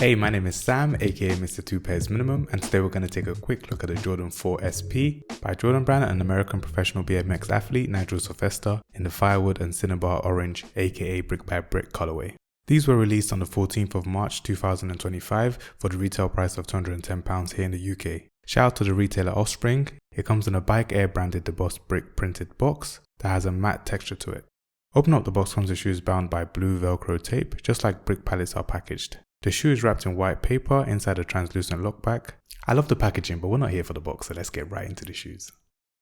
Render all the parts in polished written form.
Hey, my name is Sam, aka Mr. Two Pairs Minimum, and today we're going to take a quick look at the Jordan 4 SP by Jordan Brand and American professional BMX athlete Nigel Sylvester in the Firewood and Cinnabar Orange, aka Brick by Brick colorway. These were released on the 14th of March 2025 for the retail price of £210 here in the UK. Shout out to the retailer Offspring. It comes in a Bike Air branded debossed brick printed box that has a matte texture to it. Open up the box comes with shoes bound by blue velcro tape, just like brick pallets are packaged. The shoe is wrapped in white paper inside a translucent lockback. I love the packaging, but we're not here for the box, so let's get right into the shoes.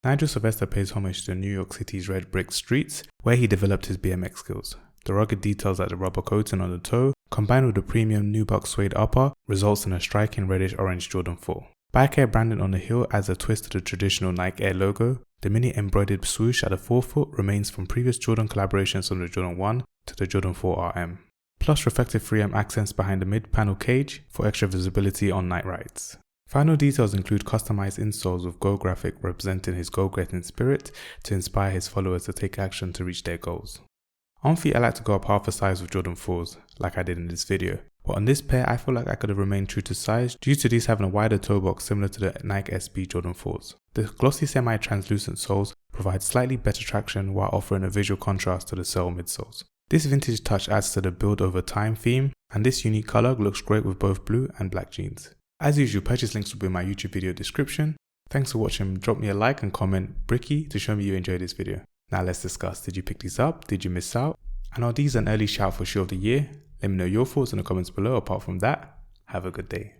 Nigel Sylvester pays homage to New York City's red brick streets, where he developed his BMX skills. The rugged details like the rubber coating on the toe, combined with the premium nubuck suede upper, results in a striking reddish-orange Jordan 4. Bike Air branding on the heel adds a twist to the traditional Nike Air logo. The mini embroidered swoosh at the forefoot remains from previous Jordan collaborations from the Jordan 1 to the Jordan 4 RM. Plus reflective 3M accents behind the mid-panel cage for extra visibility on night rides. Final details include customized insoles with Go graphic representing his go-getting spirit to inspire his followers to take action to reach their goals. On feet I like to go up half a size with Jordan 4s, like I did in this video, but on this pair I feel like I could have remained true to size due to these having a wider toe box similar to the Nike SB Jordan 4s. The glossy semi-translucent soles provide slightly better traction while offering a visual contrast to the Cell midsoles. This vintage touch adds to the build over time theme, and this unique color looks great with both blue and black jeans. As usual, purchase links will be in my YouTube video description. Thanks for watching. Drop me a like and comment Bricky to show me you enjoyed this video. Now let's discuss. Did you pick these up? Did you miss out? And are these an early shout for shoe of the year? Let me know your thoughts in the comments below. Apart from that, have a good day.